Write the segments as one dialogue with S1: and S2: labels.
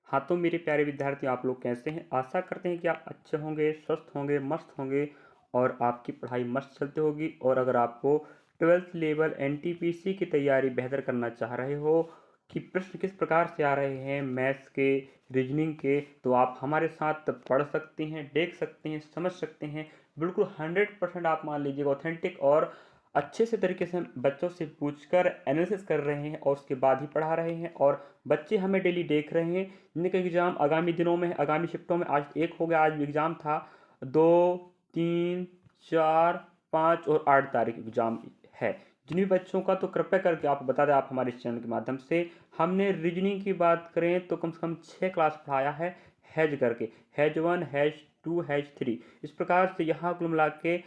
S1: हाँ, तो मेरे प्यारे विद्यार्थी, आप लोग कैसे हैं? आशा करते हैं कि आप अच्छे होंगे, स्वस्थ होंगे, मस्त होंगे और आपकी पढ़ाई मस्त चलती होगी। और अगर आपको 12th लेवल एनटीपीसी की तैयारी बेहतर करना चाह रहे हो कि प्रश्न किस प्रकार से आ रहे हैं मैथ्स के, रीजनिंग के, तो आप हमारे साथ पढ़ सकते हैं, देख सकते हैं, समझ सकते हैं। बिल्कुल 100% आप मान लीजिएगा ऑथेंटिक और अच्छे से तरीके से हम बच्चों से पूछकर एनालिसिस कर रहे हैं और उसके बाद ही पढ़ा रहे हैं। और बच्चे हमें डेली देख रहे हैं। जिनका एग्ज़ाम आगामी दिनों में है, आगामी शिफ्टों में, आज एक हो गया, आज भी एग्ज़ाम था। 2, 3, 4, 5 और 8 तारीख एग्ज़ाम है। जिन भी बच्चों का, तो कृपया करके आप बता दें, आप हमारे इस चैनल के माध्यम से। हमने रीजनिंग की बात करें तो कम से कम 6 क्लास पढ़ाया है, हैज करके, हैज 1, हैज 2, हैज 3, इस प्रकार से यहाँ कुल मिला के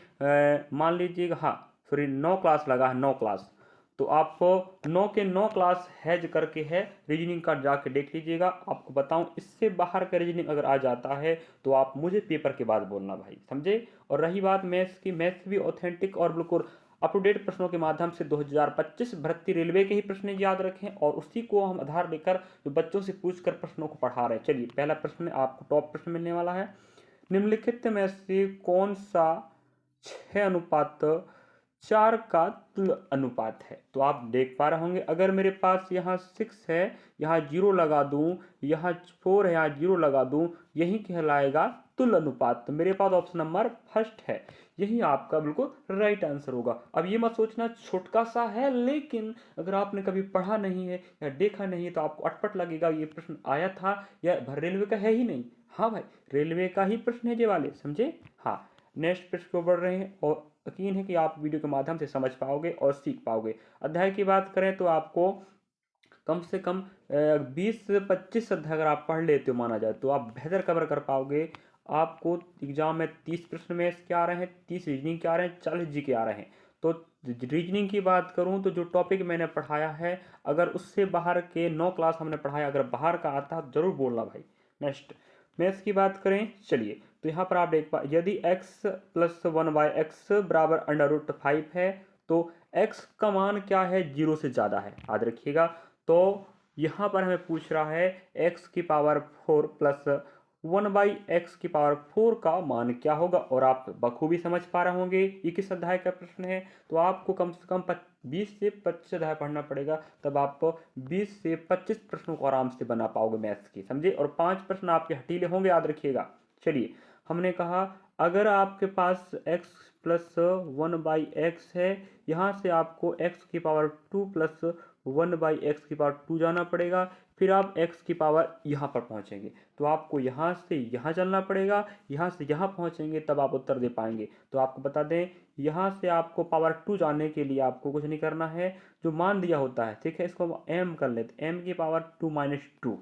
S1: मान लीजिएगा, हाँ सॉरी, 9 क्लास लगा है, 9 क्लास। तो आपको 9 के 9 क्लास हैज करके है, रीजनिंग का जाके देख लीजिएगा। आपको बताऊं, इससे बाहर का रीजनिंग अगर आ जाता है तो आप मुझे पेपर के बाद बोलना भाई, समझे। और रही बात मैथ्स की, मैथ्स भी ऑथेंटिक और बिल्कुल अप टू डेट प्रश्नों के माध्यम से 2025 भर्ती रेलवे के ही प्रश्न याद रखें और उसी को हम आधार लेकर जो बच्चों से पूछकर प्रश्नों को पढ़ा रहे हैं। चलिए, पहला प्रश्न आपको टॉप प्रश्न मिलने वाला है। निम्नलिखित में से कौन सा 6:4 का तुल्य अनुपात है? तो आप देख पा रहे होंगे, अगर मेरे पास यहाँ 6 है, यहाँ 0 लगा दूं, यहाँ 4 है, यहाँ 0 लगा दूं, यही कहलाएगा तुल्य अनुपात। तो मेरे पास ऑप्शन नंबर फर्स्ट है, यही आपका बिल्कुल राइट आंसर होगा। अब ये मत सोचना छोटका सा है, लेकिन अगर आपने कभी पढ़ा नहीं है या देखा नहीं है तो आपको अटपट लगेगा, ये प्रश्न आया था या भर रेलवे का है ही नहीं। हाँ भाई, रेलवे का ही प्रश्न है ये वाले, समझे। हाँ, नेक्स्ट प्रश्न को बढ़ रहे हैं और यकीन है कि आप वीडियो के माध्यम से समझ पाओगे और सीख पाओगे। अध्याय की बात करें तो आपको कम से कम 20 से 25 अध्याय अगर आप पढ़ लेते हो माना जाए तो आप बेहतर कवर कर पाओगे। आपको एग्जाम में 30 प्रश्न में के आ रहे हैं, 30 रीजनिंग के आ रहे हैं, 40 जी के आ रहे हैं। तो रीजनिंग की बात करूं तो जो टॉपिक मैंने पढ़ाया है, अगर उससे बाहर के 9 क्लास हमने पढ़ाया, अगर बाहर का आता तो जरूर बोलना भाई। नेक्स्ट, मैथ्स की बात करें, चलिए, तो यहाँ पर आप देख पा, यदि x प्लस 1/x बराबर √5 है तो x का मान क्या है? 0 से ज़्यादा है, याद रखिएगा। तो यहाँ पर हमें पूछ रहा है x की पावर 4 प्लस 1/x की पावर 4 का मान क्या होगा। और आप बखूबी समझ पा रहे होंगे ये किस अध्याय का प्रश्न है। तो आपको कम से कम 20 से 25 अध्याय पढ़ना पड़ेगा, तब आप 20 से 25 प्रश्नों को आराम से बना पाओगे मैथ्स की, समझे। और 5 प्रश्न आपके हटीले होंगे, याद रखिएगा। चलिए, हमने कहा अगर आपके पास x प्लस 1/x है, यहाँ से आपको x की पावर 2 प्लस 1/x की पावर 2 जाना पड़ेगा, फिर आप x की पावर यहाँ पर पहुँचेंगे। तो आपको यहाँ से यहाँ चलना पड़ेगा, यहाँ से यहाँ पहुँचेंगे, तब आप उत्तर दे पाएंगे। तो आपको बता दें, यहाँ से आपको पावर 2 जानने के लिए आपको कुछ नहीं करना है, जो मान दिया होता है, ठीक है, इसको m कर लेते, m की पावर 2 माइनस 2।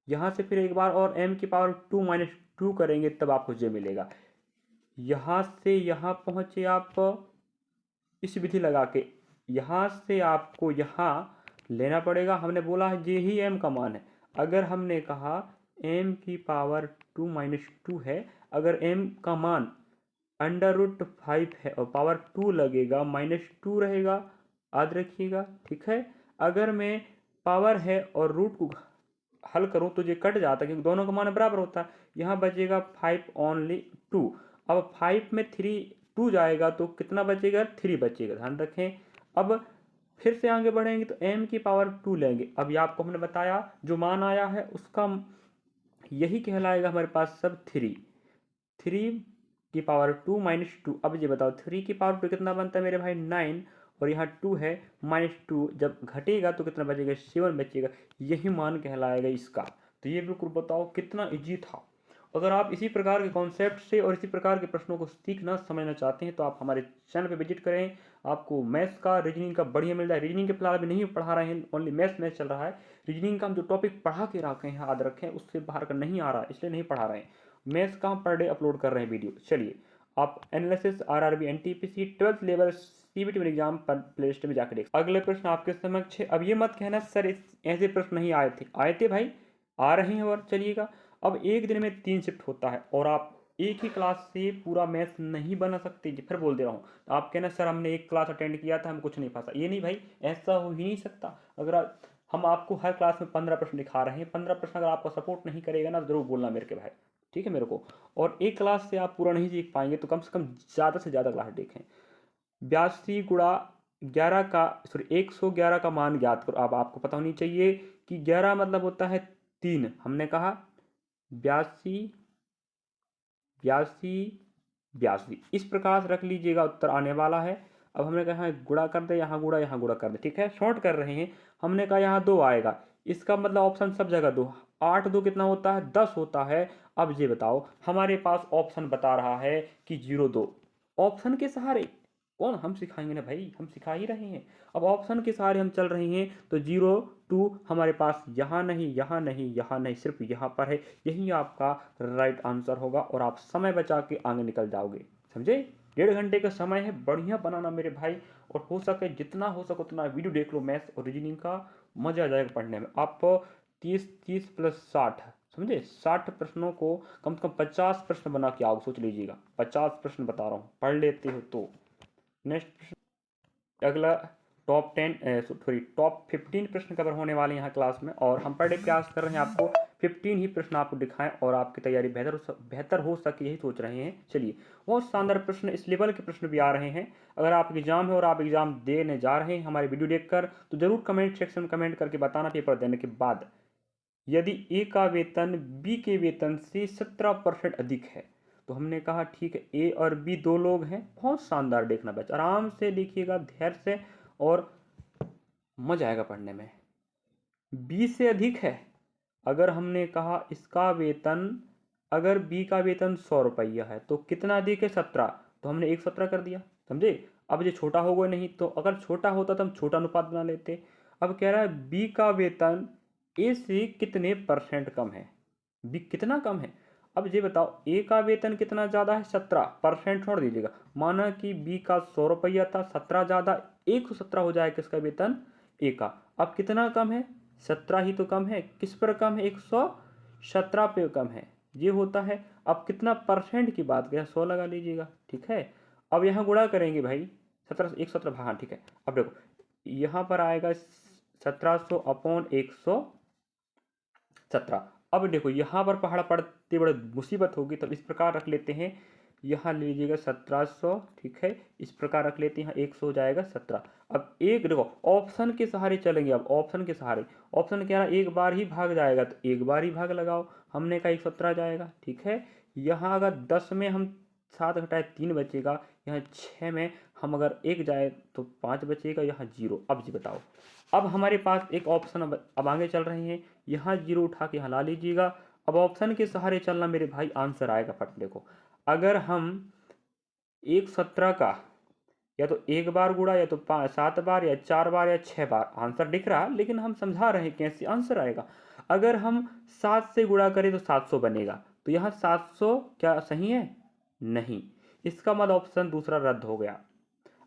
S1: यहाँ से फिर एक बार और m की पावर 2 माइनस 2 करेंगे, तब आपको j मिलेगा। यहाँ से यहाँ पहुँचे आप इस विधि लगा के, यहाँ से आपको यहाँ लेना पड़ेगा। हमने बोला है ये ही m का मान है। अगर हमने कहा m की पावर 2 माइनस 2 है, अगर m का मान √5 है और पावर 2 लगेगा, -2 रहेगा, याद रखिएगा, ठीक है। अगर मैं पावर है और रूट को हल करूं तो ये कट जाता है, क्योंकि दोनों का मान बराबर होता है। यहाँ बचेगा 5 ओनली 2। अब 5 में 3 2 जाएगा तो कितना बचेगा? 3 बचेगा, ध्यान रखें। अब फिर से आगे बढ़ेंगे तो m की पावर 2 लेंगे। अब ये आपको हमने बताया जो मान आया है उसका यही कहलाएगा हमारे पास सब 3 की पावर 2 माइनस 2। अब ये बताओ 3 की पावर 2 कितना बनता है मेरे भाई? 9। और यहाँ 2 है, -2 जब घटेगा तो कितना बचेगा? 7 बचेगा। यही मान कहलाएगा इसका। तो ये बिल्कुल बताओ कितना इजी था। अगर आप इसी प्रकार के कॉन्सेप्ट से और इसी प्रकार के प्रश्नों को सीखना समझना चाहते हैं तो आप हमारे चैनल पे विजिट करें। आपको मैथ्स का, रीजनिंग का बढ़िया मिल जाए। रीजनिंग के फिलहाल अभी नहीं पढ़ा रहे हैं, ओनली मैथ्स चल रहा है। रीजनिंग का हम जो टॉपिक पढ़ा के रखे हैं, याद रखें, उससे बाहर का नहीं आ रहा है, इसलिए नहीं पढ़ा रहे हैं। मैथ्स का हम पर डे अपलोड कर रहे हैं वीडियो। चलिए, आप analysis RRB NTPC 12th level CBT exam पर प्ले लिस्ट में जाकर देख। अगले प्रश्न आपके समक्ष है। अब ये मत कहना सर ऐसे प्रश्न नहीं आए थे, आए थे भाई, आ रहे हैं। और चलिएगा, अब एक दिन में 3 शिफ्ट होता है और आप एक ही क्लास से पूरा मैथ्स नहीं बना सकते। फिर बोल दे रहा हूँ, आप कहना सर हमने एक क्लास अटेंड किया था, हम कुछ नहीं फंसा। ये नहीं भाई, ऐसा हो ही नहीं सकता। अगर हम आपको हर क्लास में 15 प्रश्न दिखा रहे हैं। 15 प्रश्न अगर आपको सपोर्ट नहीं करेगा ना, जरूर बोलना मेरे के भाई, ठीक है मेरे को। और एक क्लास से आप पूरा नहीं सीख पाएंगे तो कम से कम ज़्यादा से ज़्यादा क्लास देखें। 82 गुणा 11 का, सॉरी 111 का मान ज्ञात करो। अब आपको पता होनी चाहिए कि 11 मतलब होता है 3। हमने कहा 82 82 82, इस प्रकार से रख लीजिएगा, उत्तर आने वाला है। अब हमने कहा गुणा कर दे, यहाँ गुणा यहाँ गुणा कर दे, ठीक है, शॉर्ट कर रहे हैं। हमने कहा यहाँ 2 आएगा, इसका मतलब ऑप्शन सब जगह 2। 8 2 कितना होता है, 10 होता है। अब ये बताओ, हमारे पास ऑप्शन बता रहा है कि 0 2, ऑप्शन के सहारे कौन हम सिखाएंगे ना भाई, हम सिखा ही रहे हैं। अब ऑप्शन के सहारे हम चल रहे हैं, तो 0 2 हमारे पास यहाँ नहीं, यहाँ नहीं, यहाँ नहीं, सिर्फ यहाँ पर है। यही आपका राइट आंसर होगा और आप समय बचा के आगे निकल जाओगे, समझे। 1.5 घंटे का समय है, बढ़िया बनाना मेरे भाई। और हो सके जितना हो सके उतना वीडियो देख लो मैथ्स और रीजनिंग का, मजा आ जाएगा पढ़ने में। आप 30 30 प्लस 60, समझे, 60 प्रश्नों को कम से कम 50 प्रश्न बना के आओ, सोच लीजिएगा। 50 प्रश्न बता रहा हूँ, पढ़ लेते हो तो। नेक्स्ट प्रश्न, अगला टॉप 10 सॉरी टॉप 15 प्रश्न कवर होने वाले यहाँ क्लास में, और हम पर डे प्रयास कर रहे हैं आपको 15 ही प्रश्न आपको दिखाएं और आपकी तैयारी बेहतर हो सके, यही सोच रहे हैं। चलिए, बहुत शानदार प्रश्न, इस लेवल के प्रश्न भी आ रहे हैं। अगर आप एग्जाम है और आप एग्जाम देने जा रहे हैं हमारी वीडियो देखकर, तो जरूर कमेंट सेक्शन में कमेंट करके बताना पेपर देने के बाद, यदि ए का वेतन बी के वेतन से 17% अधिक है। तो हमने कहा ठीक है, ए और बी 2 लोग हैं। बहुत शानदार, देखना बैच आराम से देखिएगा, धैर्य से, और मजा आएगा पढ़ने में। बी से अधिक है, अगर हमने कहा इसका वेतन, अगर बी का वेतन 100 रुपया है तो कितना अधिक है, 17, तो हमने 117 कर दिया, समझे। अब ये छोटा होगा नहीं, तो अगर छोटा होता तो हम छोटा अनुपात बना लेते। अब कह रहा है बी का वेतन ए से कितने परसेंट कम है, बी कितना कम है। अब ये बताओ, ए का वेतन कितना ज़्यादा है, 17, परसेंट छोड़ दीजिएगा। माना कि बी का 100 रुपया था, 17 ज़्यादा, 117 हो जाएगा किसका वेतन, ए का। अब कितना कम है, 17 ही तो कम है। किस पर कम है, 117 पे कम है, ये होता है। अब कितना परसेंट की बात करें, 100 लगा लीजिएगा, ठीक है। अब यहाँ गुणा करेंगे भाई, 17 117, हाँ ठीक है। अब देखो यहाँ पर आएगा 1700 अपॉन 117। अब देखो यहाँ पर पहाड़ पड़ते बड़े मुसीबत होगी, तब इस प्रकार रख लेते हैं। यहाँ ले लीजिएगा 1700, ठीक है, इस प्रकार रख लेते हैं, यहाँ 100 हो जाएगा 17। अब एक देखो, ऑप्शन के सहारे चलेंगे। अब ऑप्शन के सहारे, ऑप्शन कह रहा है एक बार ही भाग जाएगा, तो एक बार ही भाग लगाओ। हमने कहा 117 जाएगा, ठीक है। यहाँ अगर 10 में हम 7 घटाए 3 बचेगा, यहाँ 6 में हम अगर 1 जाए तो 5 बचेगा, यहाँ 0। अब जी बताओ, अब हमारे पास एक ऑप्शन, अब आगे चल रहे हैं, यहाँ 0 उठा के यहाँ ला लीजिएगा। अब ऑप्शन के सहारे चलना मेरे भाई, आंसर आएगा फट। देखो, अगर हम 117 का या तो एक बार गुणा, या तो 7 बार, या 4 बार, या 6 बार, आंसर दिख रहा, लेकिन हम समझा रहे हैं कैसे आंसर आएगा। अगर हम 7 से गुणा करें तो 700 बनेगा, तो यहाँ 700 क्या सही है, नहीं, इसका मतलब ऑप्शन दूसरा रद्द हो गया।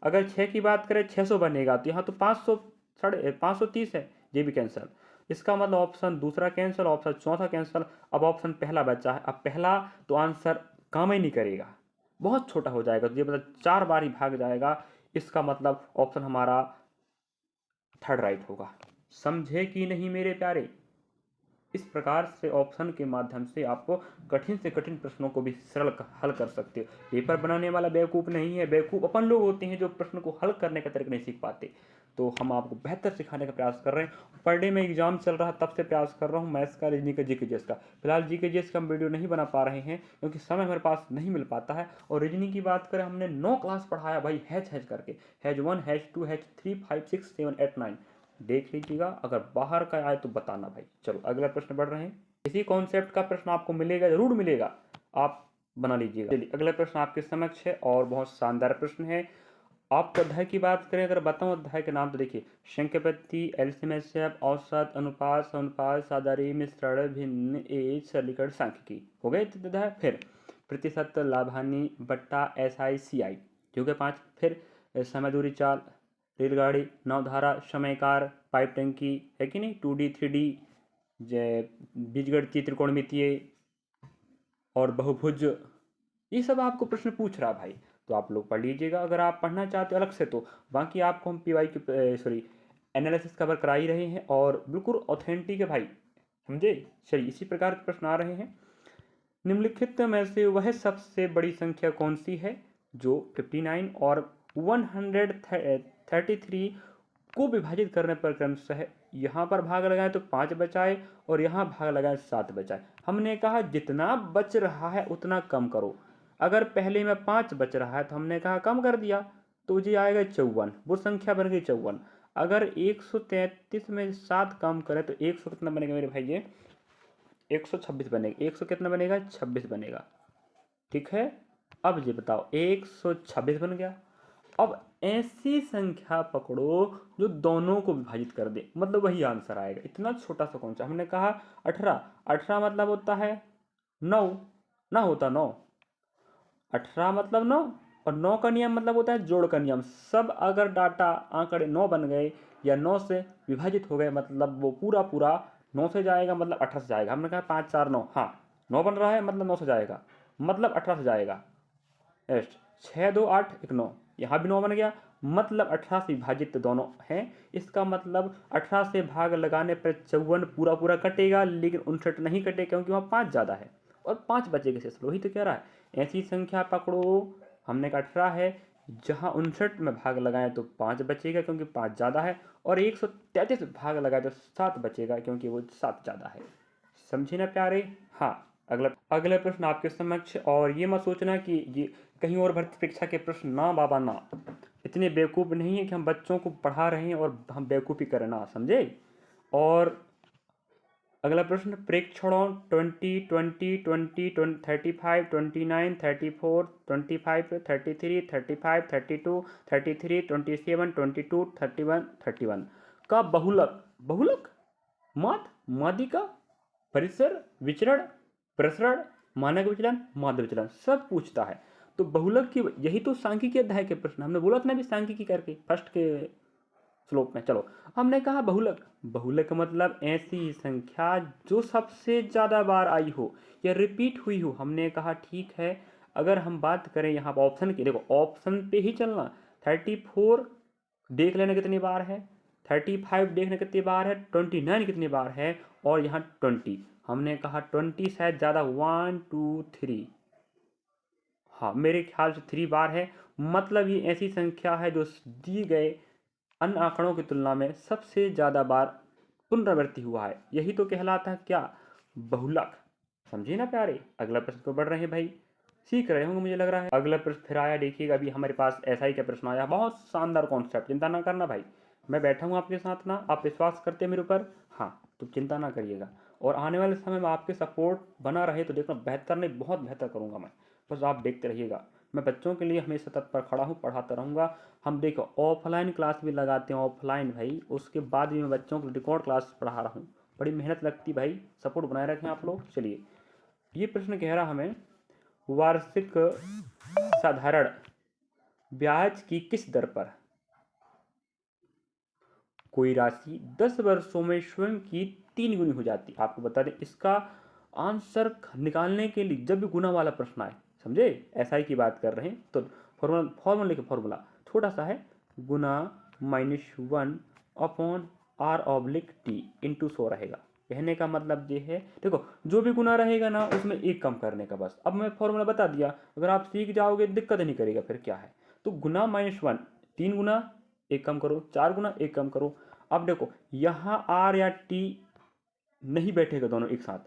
S1: अगर 6 की बात करें 600 बनेगा, तो यहाँ तो 500 530 है, ये भी कैंसिल। इसका मतलब ऑप्शन दूसरा कैंसिल, ऑप्शन चौथा कैंसिल। अब ऑप्शन पहला बचा है, अब पहला तो आंसर काम ही नहीं करेगा, बहुत छोटा हो जाएगा, तो ये मतलब 4 बार ही भाग जाएगा। इसका मतलब ऑप्शन हमारा थर्ड राइट होगा। समझे कि नहीं मेरे प्यारे। इस प्रकार से ऑप्शन के माध्यम से आपको कठिन से कठिन प्रश्नों को भी सरल हल कर सकते हो। पेपर बनाने वाला बेवकूफ़ नहीं है, बेवकूफ़ अपन लोग होते हैं जो प्रश्न को हल करने का तरीका नहीं सीख पाते। तो हम आपको बेहतर सिखाने का प्रयास कर रहे हैं। पर डे में एग्जाम चल रहा है, तब से प्रयास कर रहा हूँ मैथ्स का, रीजनिंग का, जीके जीएस का। फिलहाल जीके जीएस का हम वीडियो नहीं बना पा रहे हैं क्योंकि समय हमारे पास नहीं मिल पाता है। और रीजनिंग की बात करें, हमने 9 क्लास पढ़ाया भाई, हैच हैच करके, हैज 1 हैज 2 हैज 3 5 6 7 8 9, देख लीजिएगा। अगर बाहर का आए तो बताना भाई। चलो अगला प्रश्न बढ़ रहे हैं। इसी कॉन्सेप्ट का प्रश्न आपको मिलेगा, जरूर मिलेगा, आप बना लीजिएगा। चलिए अगला प्रश्न आपके समक्ष है और बहुत शानदार प्रश्न है। आपको अध्याय की बात करें, अगर बताऊं अध्याय के नाम, तो देखिए, संख्यापत्ति, एलसीएम एचसीएफ, औसत, अनुपात, अनुपात, साधारी, मिश्रण, भिन्न, एज, सरलीकरण, सांख्यिकी, हो गए अध्याय। फिर प्रतिशत, लाभानी, बट्टा, एसआई, सीआई, हो गए 5। फिर समय दूरी चाल, रेलगाड़ी, नवधारा, समयकार, पाइप टंकी, है कि नहीं, 2D 3D, बीजगणितीय, त्रिकोणमितीय और बहुभुज, ये सब आपको प्रश्न पूछ रहा भाई। तो आप लोग पढ़ लीजिएगा, अगर आप पढ़ना चाहते हो अलग से तो। बाकी आपको हम पीवाई के सॉरी एनालिसिस कवर करा ही रहे हैं और बिल्कुल ऑथेंटिक है भाई, समझे। चलिए इसी प्रकार के प्रश्न आ रहे हैं। निम्नलिखित में से वह सबसे बड़ी संख्या कौन सी है जो 59 और 133 को विभाजित करने पर क्रमशः यहाँ पर भाग लगाए तो 5 बचाए और यहाँ भाग लगाए 7 बचाए। हमने कहा जितना बच रहा है उतना कम करो। अगर पहले में 5 बच रहा है तो हमने कहा कम कर दिया तो ये आएगा 54, वो संख्या बन गई 54। अगर 133 में 7 कम करें तो 100 कितना बनेगा मेरे भाई, ये 126 बनेगा। 100 कितना बनेगा, 26 बनेगा। ठीक है, अब ये बताओ 126 बन गया। अब ऐसी संख्या पकड़ो जो दोनों को विभाजित कर दे, मतलब वही आंसर आएगा। इतना छोटा सा कौन सा, हमने कहा 18। 18 मतलब होता है 9, ना होता 9। 18 मतलब 9 और 9 का नियम मतलब होता है जोड़ का नियम। सब अगर डाटा आंकड़े 9 बन गए या 9 से विभाजित हो गए मतलब वो पूरा पूरा 9 से जाएगा, मतलब 18 से जाएगा। हमने कहा 5 4 9, हाँ 9 बन रहा है मतलब 9 से जाएगा, मतलब 18 से जाएगा। नेक्स्ट 6 2 8 1 9, यहाँ भी 9 बन गया, मतलब 18 से विभाजित दोनों हैं। इसका मतलब 18 से भाग लगाने पर 54 पूरा पूरा कटेगा, लेकिन 59 नहीं कटेगा क्योंकि वहाँ 5 ज़्यादा है और 5 बचेगा शेष। वही तो कह रहा है ऐसी संख्या पकड़ो, हमने कहा 18 है, जहाँ 59 में भाग लगाएं तो 5 बचेगा क्योंकि 5 ज़्यादा है, और 133 भाग लगाए तो 7 बचेगा क्योंकि वो 7 ज़्यादा है। समझे ना प्यारे। हाँ, अगला प्रश्न आपके समक्ष, और ये मत सोचना कि ये कहीं और भर्ती परीक्षा के प्रश्न, ना बाबा ना। इतने बेवकूफ़ नहीं है कि हम बच्चों को पढ़ा रहे हैं और हम बेवकूफ़ी करें, ना, समझे। और अगला प्रश्न, प्रेक्षणों 20 20 20 35 29 34 25 33 35 32 33 27 22 31 31 का बहुलक, बहुलक मात मादिका परिसर विचरण प्रसरण मानक विचलन माध्य विचलन सब पूछता है। तो बहुलक की, यही तो सांख्यिकी अध्याय के प्रश्न हमने बोला था ना भी सांख्यिकी करके फर्स्ट के श्लोक में। चलो हमने कहा बहुलक, बहुलक मतलब ऐसी संख्या जो सबसे ज़्यादा बार आई हो या रिपीट हुई हो। हमने कहा ठीक है, अगर हम बात करें यहाँ पर ऑप्शन की, देखो ऑप्शन पे ही चलना। 34 देख लेना कितनी बार है, 35 देखना कितनी बार है, 29 कितनी बार है, और यहाँ 20। हमने कहा 20 शायद ज़्यादा, 1 2 3, हाँ मेरे ख्याल से 3 बार है। मतलब ये ऐसी संख्या है जो दी गए अन्य आंकड़ों की तुलना में सबसे ज़्यादा बार पुनरावृत्ति हुआ है। यही तो कहलाता है क्या, बहुलक। समझिए ना प्यारे। अगला प्रश्न को बढ़ रहे हैं भाई, सीख रहे होंगे मुझे लग रहा है। अगला प्रश्न फिर आया, देखिएगा अभी हमारे पास ऐसा ही क्या प्रश्न आया, बहुत शानदार कॉन्सेप्ट। चिंता ना करना भाई, मैं बैठा हूँ आपके साथ ना, आप विश्वास करते हैं मेरे ऊपर, हाँ तो चिंता ना करिएगा। और आने वाले समय में आपके सपोर्ट बना रहे तो देखना, बेहतर नहीं बहुत बेहतर करूँगा मैं, बस आप देखते रहिएगा। मैं बच्चों के लिए हमेशा तत्पर खड़ा हूँ, पढ़ाता रहूँगा। हम देखो ऑफलाइन क्लास भी लगाते हैं, ऑफलाइन भाई, उसके बाद भी मैं बच्चों को रिकॉर्ड क्लास पढ़ा रहा हूँ। बड़ी मेहनत लगती भाई, सपोर्ट बनाए रखें आप लोग। चलिए ये प्रश्न कह रहा हमें, वार्षिक साधारण ब्याज की किस दर पर कोई राशि 10 वर्षों में स्वयं की 3 गुनी हो जाती। आपको बता दें इसका आंसर निकालने के लिए जब भी गुना वाला प्रश्न आए, समझे, एसआई की बात कर रहे हैं तो फॉर्मूला फॉर्मूला लिखे, फॉर्मूला छोटा सा है, गुना -1 अपॉन r/t इंटू 100 रहेगा। कहने का मतलब ये है, देखो जो भी गुना रहेगा ना उसमें एक कम करने का बस। अब मैं फॉर्मूला बता दिया, अगर आप सीख जाओगे दिक्कत नहीं करेगा फिर क्या है। तो गुना -1, 3 गुना एक कम करो, 4 गुना एक कम करो। अब देखो यहाँ r या t नहीं बैठेगा दोनों एक साथ,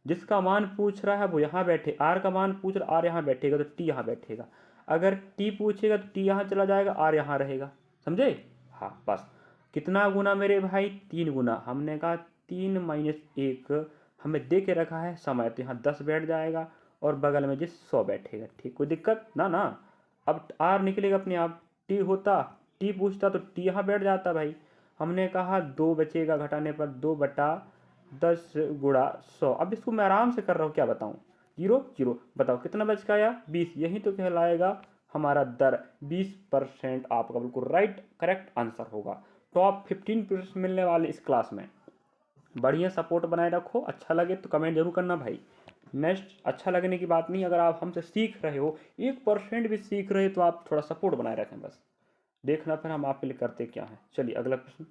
S1: जिसका मान पूछ रहा है वो यहाँ बैठे, r का मान पूछ रहा, r यहाँ बैठेगा तो t यहाँ बैठेगा। अगर t पूछेगा तो t यहाँ चला जाएगा, r यहाँ रहेगा, समझे। हाँ बस कितना गुना मेरे भाई, 3 गुना। हमने कहा 3 - 1 हमें दे के रखा है समय, तो यहाँ 10 बैठ जाएगा और बगल में जिस 100 बैठेगा। ठीक, कोई दिक्कत ना ना। अब r निकलेगा अपने आप, t होता, t पूछता तो t यहाँ बैठ जाता भाई। हमने कहा 2 बचेगा, घटाने पर 2/10 गुणा 100। अब इसको मैं आराम से कर रहा हूँ, क्या बताऊँ, 0 0। बताओ कितना बच गया, 20। यही तो कहलाएगा हमारा दर 20%। आपका बिल्कुल राइट करेक्ट आंसर होगा। टॉप 15% मिलने वाले इस क्लास में। बढ़िया सपोर्ट बनाए रखो, अच्छा लगे तो कमेंट जरूर करना भाई। नेक्स्ट, अच्छा लगने की बात नहीं, अगर आप हमसे सीख रहे हो 1% भी सीख रहे हो तो आप थोड़ा सपोर्ट बनाए रखें बस। देखना फिर हम आपके लिए करते क्या है। चलिए अगला प्रश्न,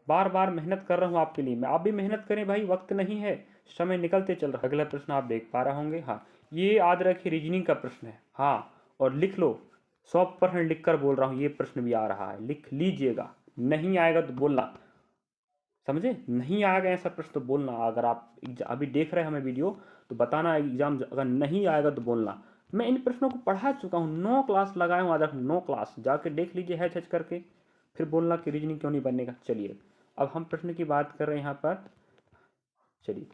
S1: बार बार मेहनत कर रहा हूँ आपके लिए मैं, आप भी मेहनत करें भाई, वक्त नहीं है, समय निकलते चल रहा है। अगला प्रश्न आप देख पा रहे होंगे, हाँ ये याद रखिए रीजनिंग का प्रश्न है, हाँ और लिख लो, 100% लिख कर बोल रहा हूँ, ये प्रश्न भी आ रहा है, लिख लीजिएगा, नहीं आएगा तो बोलना, समझे, नहीं आएगा ऐसा प्रश्न तो बोलना। अगर आप अभी देख रहे हैं हमें वीडियो तो बताना, एग्जाम अगर नहीं आएगा तो बोलना। मैं इन प्रश्नों को पढ़ा चुका हूँ, 9 क्लास लगाए हूँ, आज 9 क्लास जाके देख लीजिए हैच हैच करके, फिर बोलना कि रीजनिंग क्यों नहीं बनेगा। चलिए अब हम प्रश्न की बात कर रहे हैं यहाँ पर। चलिए,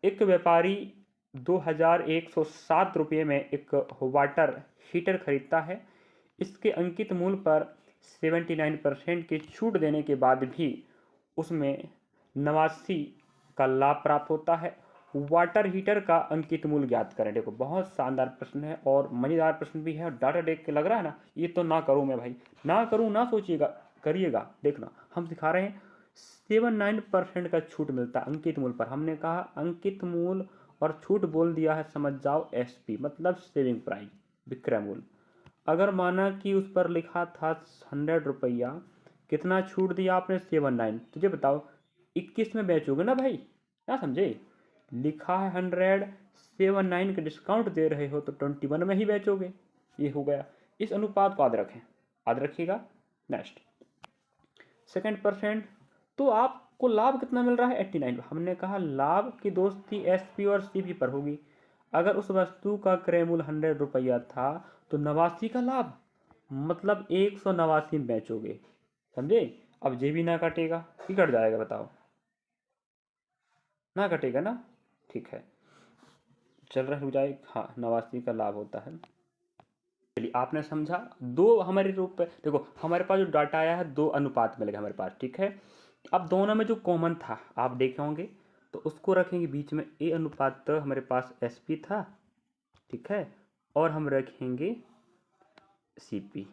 S1: एक व्यापारी 2107 रुपये में एक वाटर हीटर खरीदता है, इसके अंकित मूल्य पर 79% की छूट देने के बाद भी उसमें 89 का लाभ प्राप्त होता है। वाटर हीटर का अंकित मूल्य ज्ञात करें। देखो बहुत शानदार प्रश्न है और मज़ेदार प्रश्न भी है, और डाटा देख के लग रहा है ना ये तो ना करूँ मैं भाई, ना करूँ ना सोचिएगा, करिएगा। देखना हम सिखा रहे हैं 79% का छूट मिलता है अंकित मूल्य पर। हमने कहा अंकित मूल्य और छूट बोल दिया है, समझ जाओ एसपी मतलब सेविंग प्राइस, विक्रय मूल्य। अगर माना कि उस पर लिखा था 100 रुपया, कितना छूट दिया आपने 79, तुझे बताओ 21 में बेचोगे ना भाई, क्या समझे, लिखा है 100, 79 का डिस्काउंट दे रहे हो तो 21 में ही बेचोगे, ये हो गया। इस अनुपात को याद रखें, याद रखिएगा। नेक्स्ट सेकेंड परसेंट, तो आपको लाभ कितना मिल रहा है 89। हमने कहा लाभ की दोस्ती एसपी और सीपी पर होगी। अगर उस वस्तु का क्रय मूल्य 100 रुपया था तो 89 का लाभ, मतलब 189 में बेचोगे, समझे। अब जे भी ना कटेगा कि कट जाएगा बताओ, ना कटेगा ना, ठीक है चल रहा हो जाए, हाँ 89 का लाभ होता है। चलिए आपने समझा, दो हमारे रूप पे देखो, हमारे पास जो डाटा आया है 2 अनुपात मिलेगा हमारे पास, ठीक है। अब दोनों में जो कॉमन था आप देखे होंगे तो उसको रखेंगे बीच में, ए अनुपात तो हमारे पास एस पी था, ठीक है, और हम रखेंगे सी पी।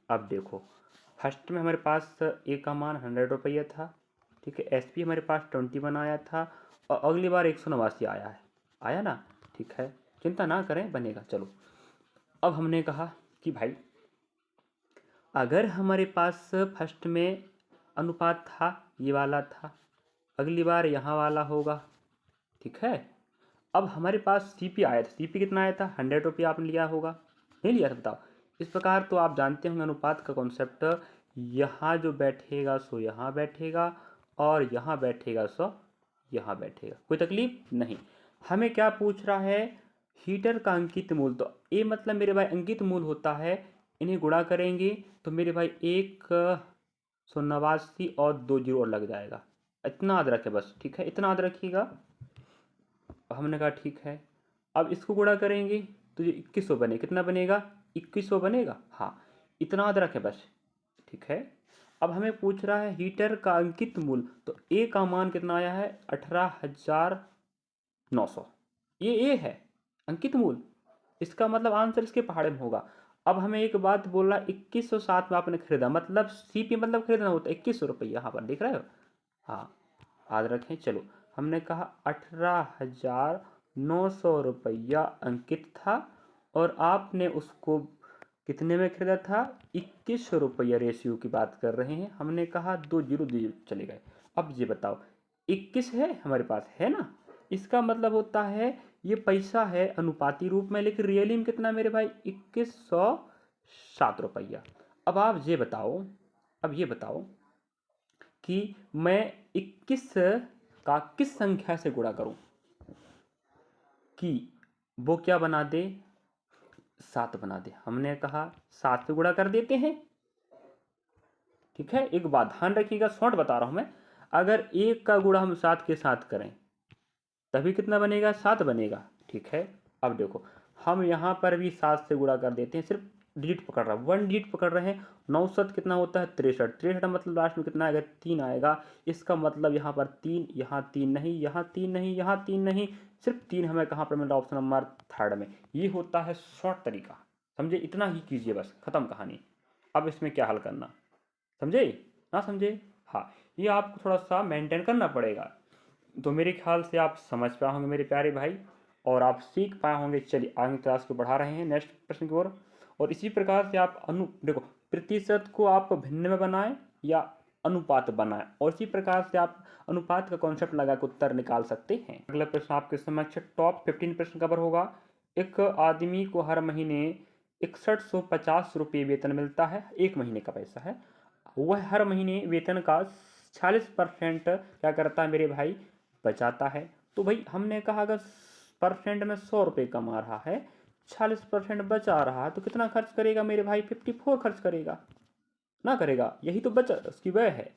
S1: अब देखो फर्स्ट में हमारे पास ए का मान 100 रुपया था, ठीक है, एस पी हमारे पास 21 आया था, और अगली बार 189 आया है, आया ना, ठीक है, चिंता ना करें बनेगा। चलो अब हमने कहा कि भाई अगर हमारे पास फर्स्ट में अनुपात था ये वाला था, अगली बार यहाँ वाला होगा, ठीक है। अब हमारे पास सीपी आया था, सीपी कितना आया था 100 रुपया, आपने लिया होगा, नहीं लिया था बताओ। इस प्रकार तो आप जानते होंगे अनुपात का कॉन्सेप्ट, यहाँ जो बैठेगा सो यहाँ बैठेगा, और यहाँ बैठेगा सो यहाँ बैठेगा, कोई तकलीफ नहीं। हमें क्या पूछ रहा है, हीटर का अंकित मूल्य, तो ए मतलब मेरे भाई अंकित मूल्य होता है, इन्हें गुणा करेंगे तो मेरे भाई 189 और 2 जीरो और लग जाएगा, इतना याद रखें बस, ठीक है, इतना याद रखिएगा। हमने कहा ठीक है, अब इसको गुणा करेंगे तो ये 2100 बने, कितना बनेगा 2100 बनेगा, हाँ इतना याद रखें बस, ठीक है। अब हमें पूछ रहा है हीटर का अंकित मूल्य, तो ए का मान कितना आया है 18,900, ये ए है अंकित मूल्य, इसका मतलब आंसर इसके पहाड़े में होगा। अब हमें एक बात बोल रहा है 2107 में आपने खरीदा, मतलब सीपी मतलब खरीदना होता है 2100 रुपया, यहाँ पर देख रहे हो, हाँ याद रखें। चलो हमने कहा 18,900 रुपया अंकित था, और आपने उसको कितने में खरीदा था 2100 रुपया, रेशियो की बात कर रहे हैं। हमने कहा 2 जीरो 2 जीरो चले गए। अब ये बताओ 21 है हमारे पास, है ना, इसका मतलब होता है ये पैसा है अनुपाती रूप में, लेकिन रियली में कितना मेरे भाई 2107 रुपया। अब आप ये बताओ, अब ये बताओ कि मैं 21 का किस संख्या से गुणा करूं कि वो क्या बना दे, 7 बना दे। हमने कहा 7 से गुणा कर देते हैं, ठीक है। एक बात ध्यान रखिएगा, शॉर्ट बता रहा हूं मैं, अगर 1 का गुणा हम 7 के साथ करें तभी कितना बनेगा 7 बनेगा, ठीक है। अब देखो हम यहाँ पर भी 7 से गुणा कर देते हैं, सिर्फ डिजिट पकड़ रहा है, 1 डिजिट पकड़ रहे हैं। 9 कितना होता है 63, 63 मतलब लास्ट में कितना आएगा 3 आएगा, इसका मतलब यहाँ पर 3, यहाँ 3 नहीं, यहाँ 3 नहीं, यहाँ 3 नहीं, सिर्फ 3 हमें कहाँ पर मिल रहा है ऑप्शन नंबर 3 में। ये होता है शॉर्ट तरीका, समझे, इतना ही कीजिए बस, खत्म कहानी। अब इसमें क्या हल करना, समझे ना समझे, हाँ ये आपको थोड़ा सा मेंटेन करना पड़ेगा, तो मेरे ख्याल से आप समझ पाए होंगे मेरे प्यारे भाई, और आप सीख पाए होंगे। चलिए आगे क्लास को बढ़ा रहे हैं नेक्स्ट प्रश्न की ओर। और इसी प्रकार से आप देखो प्रतिशत को आप भिन्न में बनाएं या अनुपात बनाए, और इसी प्रकार से आप अनुपात का कॉन्सेप्ट लगा कर उत्तर निकाल सकते हैं। अगला प्रश्न आपके समक्ष टॉप 15 प्रश्न कवर होगा। एक आदमी को हर महीने 6150 रुपये वेतन मिलता है, एक महीने का पैसा है। वह हर महीने वेतन का 40% क्या करता है मेरे भाई, बचाता है। तो भाई हमने कहा अगर परसेंट में 100 रुपये कमा रहा है, 40% बचा रहा है, तो कितना खर्च करेगा मेरे भाई, 54 खर्च करेगा ना, करेगा? यही तो बचत उसकी व्यय है।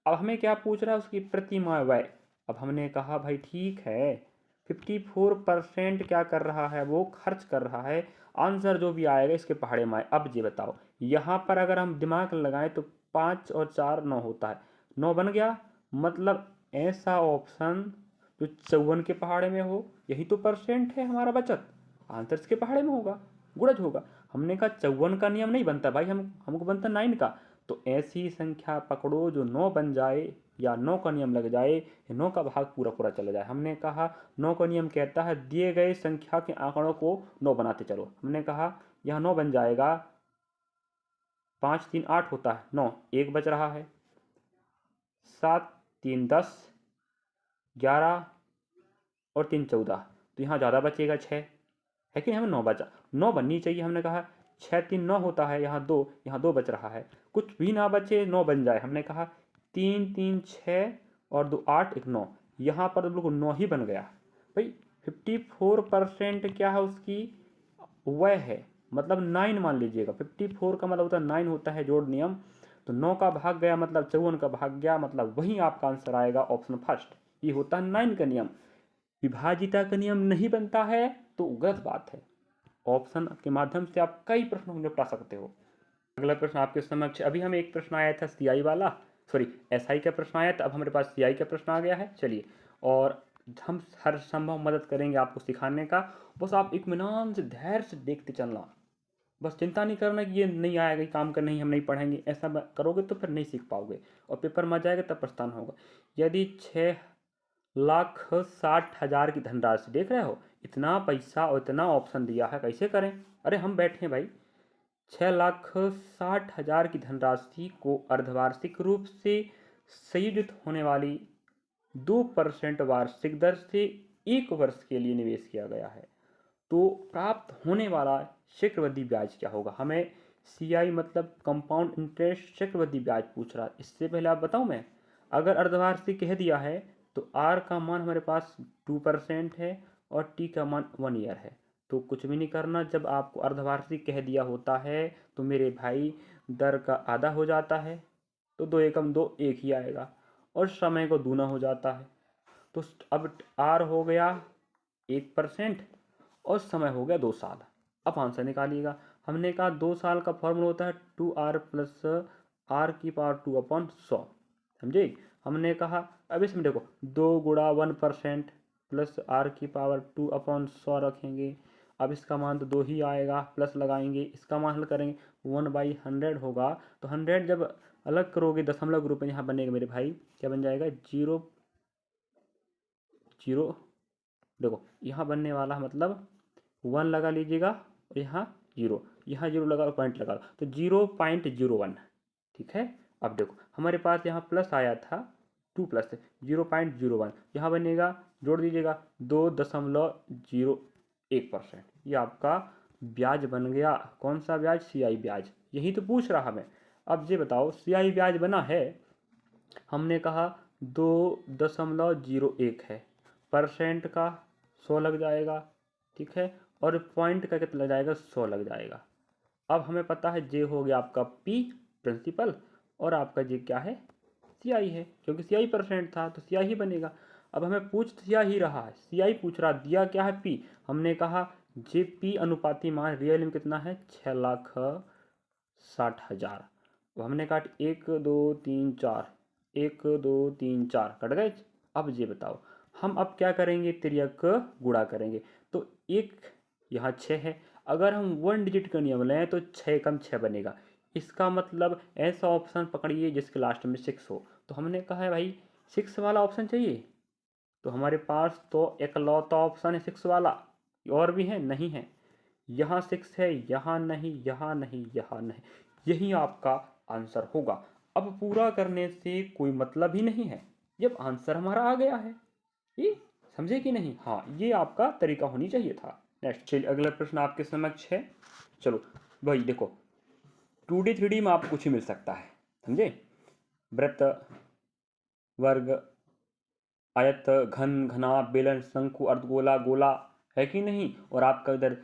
S1: अब हमें क्या पूछ रहा है, उसकी प्रति माह व्यय। अब हमने कहा भाई ठीक है, 54% क्या कर रहा है, वो खर्च कर रहा है। आंसर जो भी आएगा इसके पहाड़े माए। अब ये बताओ, यहाँ पर अगर हम दिमाग लगाएं तो 5 और 4 9 होता है, 9 बन गया। मतलब ऐसा ऑप्शन जो 54 के पहाड़े में हो, यही तो परसेंट है हमारा बचत। आंसर इसके पहाड़े में होगा, गुणज होगा। हमने कहा 54 का नियम नहीं बनता भाई, हमको बनता 9 का। तो ऐसी संख्या पकड़ो जो 9 बन जाए, या 9 का नियम लग जाए, 9 का भाग पूरा पूरा चला जाए। हमने कहा 9 का नियम कहता है दिए गए संख्या के आंकड़ों को 9 बनाते चलो। हमने कहा यह 9 बन जाएगा, 5 3 8 होता है, 9 1 बच रहा है, 7 3 10, 11 और 3 14, तो यहाँ ज़्यादा बचेगा 6 है कि हमें 9 बचा, 9 बननी चाहिए। हमने कहा 6 3 9 होता है, यहाँ 2 बच रहा है, कुछ भी ना बचे, 9 बन जाए। हमने कहा 3 3 6 और 2 8 1 9, यहाँ पर बिल्कुल 9 ही बन गया भाई। 54% क्या है उसकी वह है, मतलब 9 मान लीजिएगा। 54 का मतलब होता है 9 होता है जोड़ नियम। तो 9 का भाग गया मतलब 54 का भाग गया, मतलब वही आपका आंसर आएगा ऑप्शन फर्स्ट। ये होता है 9 का नियम। विभाजिता का नियम नहीं बनता है तो गलत बात है। ऑप्शन के माध्यम से आप कई प्रश्नों को निपटा सकते हो। अगला प्रश्न आपके समक्ष, अभी हमें एक प्रश्न आया था सीआई वाला, सॉरी एसआई का प्रश्न आया था, अब हमारे पास सीआई का प्रश्न आ गया है। चलिए, और हम हर संभव मदद करेंगे आपको सिखाने का। बस आप इत्मीनान से धैर्य से देखते चलना, बस चिंता नहीं करना कि ये नहीं आएगा, काम का नहीं, हम नहीं पढ़ेंगे। ऐसा करोगे तो फिर नहीं सीख पाओगे, और पेपर में आ जाएगा तब पछताना होगा। यदि 6,60,000 की धनराशि, देख रहे हो इतना पैसा और इतना ऑप्शन दिया है, कैसे करें? अरे हम बैठे हैं भाई। 6,60,000 की धनराशि को अर्धवार्षिक रूप से संयोजित होने वाली 2% वार्षिक दर से 1 वर्ष के लिए निवेश किया गया है, तो प्राप्त होने वाला चक्रवृद्धि ब्याज क्या होगा? हमें सीआई मतलब कंपाउंड इंटरेस्ट चक्रवृद्धि ब्याज पूछ रहा है। इससे पहले आप बताऊं मैं, अगर अर्धवार्षिक कह दिया है तो आर का मान हमारे पास 2% है और टी का मान 1 ईयर है। तो कुछ भी नहीं करना, जब आपको अर्धवार्षिक कह दिया होता है तो मेरे भाई दर का आधा हो जाता है, तो 2 एकम 2 1 ही आएगा, और समय को दूना हो जाता है। तो अब आर हो गया 1% और समय हो गया 2 साल। अब आंसर निकालिएगा। हमने कहा 2 साल का फॉर्मूला होता है 2r प्लस आर की पावर 2/100, समझे? हमने कहा अब इसमें देखो 2 गुणा 1% प्लस आर की पावर 2/100 रखेंगे। अब इसका मान तो 2 ही आएगा, प्लस लगाएंगे, इसका मान हल करेंगे 1/100 होगा। तो 100 जब अलग करोगे दशमलव रूप में यहाँ बनेगा मेरे भाई, क्या बन जाएगा 0 0। देखो यहाँ बनने वाला मतलब 1 लगा लीजिएगा, और यहाँ 0, यहाँ 0 लगा पॉइंट लगा, तो 0.01, ठीक है। अब देखो हमारे पास यहाँ प्लस आया था 2 प्लस 0.01, यहाँ बनेगा, जोड़ दीजिएगा 2.01%। ये आपका ब्याज बन गया। कौन सा ब्याज? सीआई ब्याज। यही तो पूछ रहा हमें। अब ये बताओ सीआई ब्याज बना है, हमने कहा 2.01 है, परसेंट का 100 लग जाएगा, ठीक है, और पॉइंट का कितना लग जाएगा 100 लग जाएगा। अब हमें पता है जे हो गया आपका पी प्रिंसिपल, और आपका जे क्या है सीआई है, क्योंकि सीआई परसेंट था तो सीआई ही बनेगा। अब हमें पूछ सीआई ही रहा है, सीआई पूछ रहा, दिया क्या है पी। हमने कहा जे पी अनुपाती मान रियल में कितना है 6,60,000। अब हमने काट 1 2 3 4, 1 2 3 4 कट गए। अब ये बताओ हम अब क्या करेंगे, तिर्यक गुणा करेंगे। तो एक यहाँ 6 है, अगर हम 1 डिजिट का नियम लें तो 6 कम 6 बनेगा। इसका मतलब ऐसा ऑप्शन पकड़िए जिसके लास्ट में 6 हो। तो हमने कहा है भाई 6 वाला ऑप्शन चाहिए, तो हमारे पास तो एकलौता ऑप्शन है 6 वाला, और भी है नहीं है। यहाँ 6 है, यहाँ नहीं, यहाँ नहीं, यहाँ नहीं, यही आपका आंसर होगा। अब पूरा करने से कोई मतलब ही नहीं है जब आंसर हमारा आ गया है। ये समझे कि नहीं? हाँ, ये आपका तरीका होनी चाहिए था। नेक्स्ट, चलिए अगला प्रश्न आपके समक्ष है। चलो भाई देखो, 2D 3D में आपको कुछ ही मिल सकता है, समझे? वृत्त, वर्ग, आयत, घन, घना, बेलन, शंकु, अर्धगोला, गोला, है कि नहीं? और आपका इधर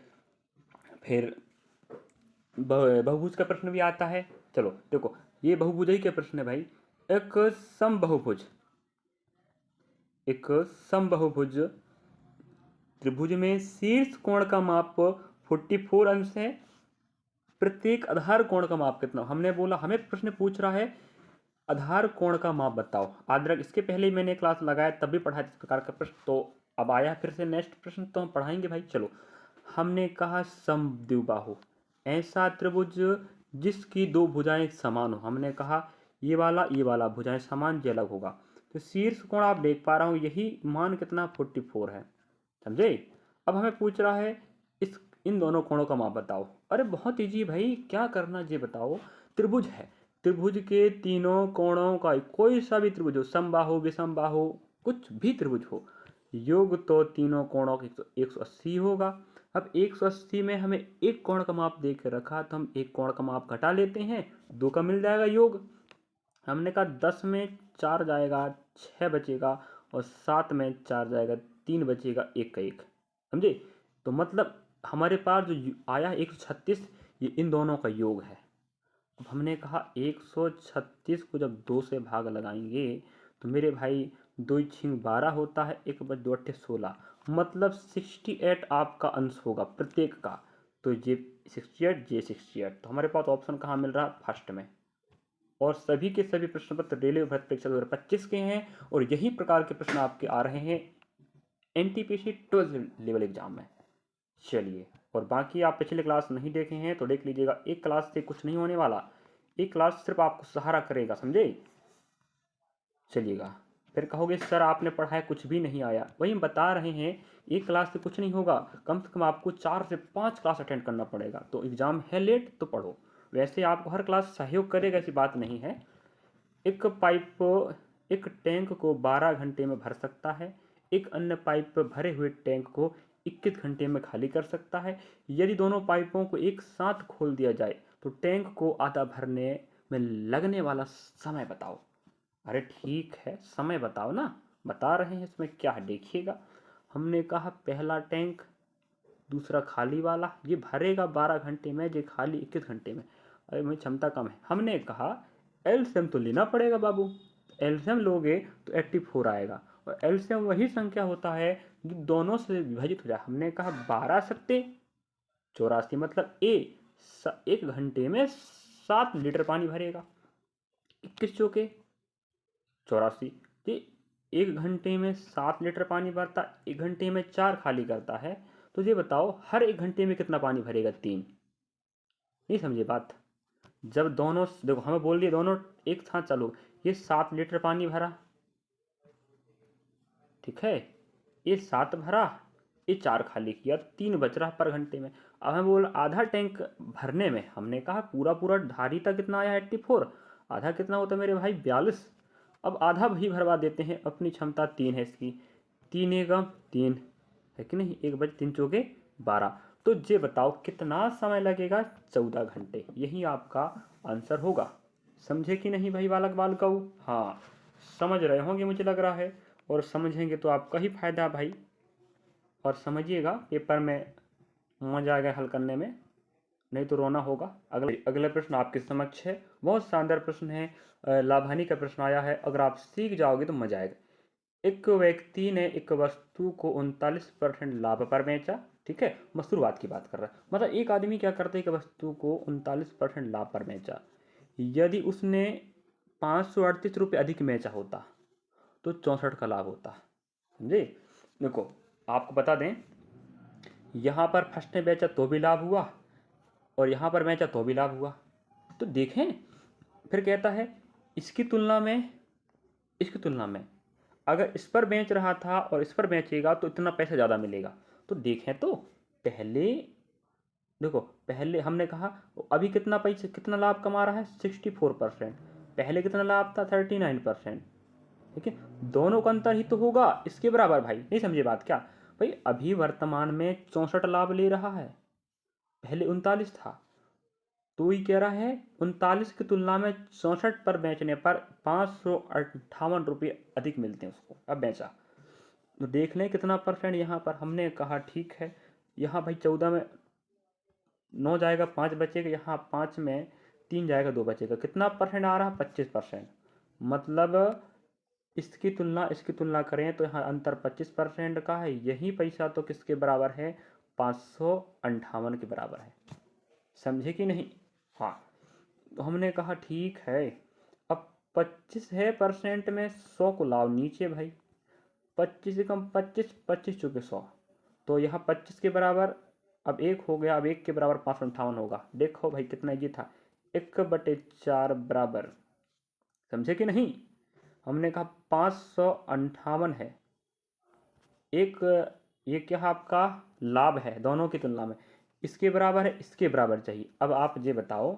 S1: फिर बहुभुज का प्रश्न भी आता है। चलो देखो, ये बहुभुज ही के प्रश्न है भाई। एक समबाहुभुज, एक समबाहुभुज त्रिभुज में शीर्ष कोण का माप 44 अंश है। प्रत्येक आधार कोण का माप कितना? हमने बोला, हमें प्रश्न पूछ रहा है आधार कोण का माप बताओ। आदरक इसके पहले ही मैंने क्लास लगाया, तब भी पढ़ा इस प्रकार का प्रश्न, तो अब आया फिर से नेक्स्ट प्रश्न, तो हम पढ़ाएंगे भाई। चलो, हमने कहा समद्विबाहु, ऐसा त्रिभुज जिसकी दो भुजाएं समान हो। हमने कहा ये वाला भुजाएं समान, ये अलग होगा। तो शीर्ष कोण आप देख पा रहा हूँ, यही मान कितना 44 है, समझे? अब हमें पूछ रहा है इस इन दोनों कोणों का माप बताओ। अरे बहुत ईजी भाई, क्या करना ये बताओ। त्रिभुज है, त्रिभुज के तीनों कोणों का कोई सा भी त्रिभुज हो, समबाहु, विषमबाहु, कुछ भी त्रिभुज हो, योग तो तीनों कोणों का 180 होगा। अब 180 में हमें एक कोण का माप दे के रखा, तो हम एक कोण का माप घटा लेते हैं, 2 का मिल जाएगा योग। हमने कहा 10 में 4 जाएगा, 6 बचेगा, और 7 में 4 जाएगा, 3 बचेगा, 1 का 1, समझे? तो मतलब हमारे पास जो आया 136, ये इन दोनों का योग है। अब हमने कहा 136 को जब 2 से भाग लगाएंगे तो मेरे भाई 2 छिंग 12 होता है, 1 बच 2 अट्ठे 16, मतलब 68 आपका अंश होगा प्रत्येक का। तो ये 68, ये 68, तो हमारे पास ऑप्शन कहाँ मिल रहा? फर्स्ट में। और सभी के सभी प्रश्न पत्र रेलवे भर्ती परीक्षा 2025 के हैं, और यही प्रकार के प्रश्न आपके आ रहे हैं एनटीपीसी 12th लेवल एग्जाम में। चलिए, और बाकी आप पिछले क्लास नहीं देखे हैं तो देख लीजिएगा, एक क्लास से कुछ नहीं होने वाला, एक क्लास सिर्फ आपको सहारा करेगा, समझे? चलिएगा, फिर कहोगे सर आपने पढ़ाया कुछ भी नहीं आया। वही हम बता रहे हैं, एक क्लास से कुछ नहीं होगा, कम से कम आपको 4 से 5 क्लास अटेंड करना पड़ेगा। तो एग्जाम है लेट तो पढ़ो, वैसे आपको हर क्लास सहयोग करेगा ऐसी बात नहीं है। एक पाइप एक टैंक को 12 घंटे में भर सकता है, एक अन्य पाइप भरे हुए टैंक को 21 घंटे में खाली कर सकता है। यदि दोनों पाइपों को एक साथ खोल दिया जाए तो टैंक को आधा भरने में लगने वाला समय बताओ। अरे ठीक है, समय बताओ ना, बता रहे हैं, इसमें क्या है देखिएगा। हमने कहा पहला टैंक, दूसरा खाली वाला, ये भरेगा 12 घंटे में, ये खाली 21 घंटे में। अरे मेरी क्षमता कम है। हमने कहा एलसीएम तो लेना पड़ेगा बाबू, एलसीएम लोगे तो 84 आएगा, और एलसीएम वही संख्या होता है जो दोनों से विभाजित हो जाए। हमने कहा 12 सत्ते 84, मतलब एक घंटे में 7 लीटर पानी भरेगा, 21 चौके 84। तो एक घंटे में 7 लीटर पानी भरता, एक घंटे में 4 खाली करता है। तो ये बताओ हर एक घंटे में कितना पानी भरेगा? 3। नहीं समझे बात? जब दोनों देखो, हमें बोल दिए दोनों एक साथ चलो, ये 7 लीटर पानी भरा, ठीक है, ये 7 भरा, ये 4 खाली किया, 3 बच रहा पर घंटे में। अब हमें बोल आधा टैंक भरने में, हमने कहा पूरा पूरा धारी तक कितना आया 84, आधा कितना होता है मेरे भाई 42। अब आधा भी भरवा देते हैं, अपनी क्षमता 3 है इसकी, 3 एकम 3 है कि नहीं, 1 बच 3 चौके 12। तो ये बताओ कितना समय लगेगा? 14 घंटे, यही आपका आंसर होगा। समझे कि नहीं भाई बालक बालिकाओं? हाँ, समझ रहे होंगे मुझे लग रहा है, और समझेंगे तो आपका ही फायदा भाई। और समझिएगा, पेपर में मजा आएगा हल करने में, नहीं तो रोना होगा। अगला प्रश्न आपके समक्ष है, बहुत शानदार प्रश्न है, लाभानी का प्रश्न आया है, अगर आप सीख जाओगे तो मजा आएगा। एक व्यक्ति ने एक वस्तु को 39% लाभ पर बेचा, ठीक है, मैं शुरुआत की बात कर रहा है, मतलब एक आदमी क्या करता है कि वस्तु को 39% लाभ पर बेचा। यदि उसने 538 रुपये अधिक बेचा होता तो 64 का लाभ होता, समझे? देखो आपको बता दें, यहाँ पर फर्स्ट ने बेचा तो भी लाभ हुआ, और यहाँ पर बेचा तो भी लाभ हुआ। तो देखें, फिर कहता है इसकी तुलना में, इसकी तुलना में अगर इस पर बेच रहा था और इस पर बेचेगा तो इतना पैसा ज़्यादा मिलेगा। तो देखें तो पहले, देखो पहले हमने कहा अभी कितना पैसा, कितना लाभ कमा रहा है 64%, पहले कितना लाभ था 39%, ठीक है। दोनों का अंतर ही तो होगा इसके बराबर भाई, नहीं समझे बात क्या भाई। अभी वर्तमान में 64 लाभ ले रहा है, पहले 39 था, तो ये कह रहा है 39 की तुलना में 64 पर बेचने पर 558 रुपये अधिक मिलते हैं उसको। अब बेचा तो देख लें कितना परसेंट यहाँ पर। हमने कहा ठीक है, यहाँ भाई 14 में 9 जाएगा 5 बचेगा, यहाँ 5 में 3 जाएगा 2 बचेगा, कितना परसेंट आ रहा है 25%। मतलब इसकी तुलना करें तो यहाँ अंतर 25% का है। यही पैसा तो किसके बराबर है 558 के बराबर है, समझे कि नहीं। हाँ, तो हमने कहा ठीक है, अब 25 है परसेंट में 100 को लाओ नीचे भाई, 25 से कम 25, 25 चुके 100, तो यहाँ 25 के बराबर अब 1 हो गया, अब 1 के बराबर 558 होगा। देखो भाई कितना ये था 1/4 बराबर, समझे कि नहीं। हमने कहा 558 है एक, ये क्या आपका लाभ है दोनों की तुलना में, इसके बराबर है, इसके बराबर चाहिए। अब आप ये बताओ,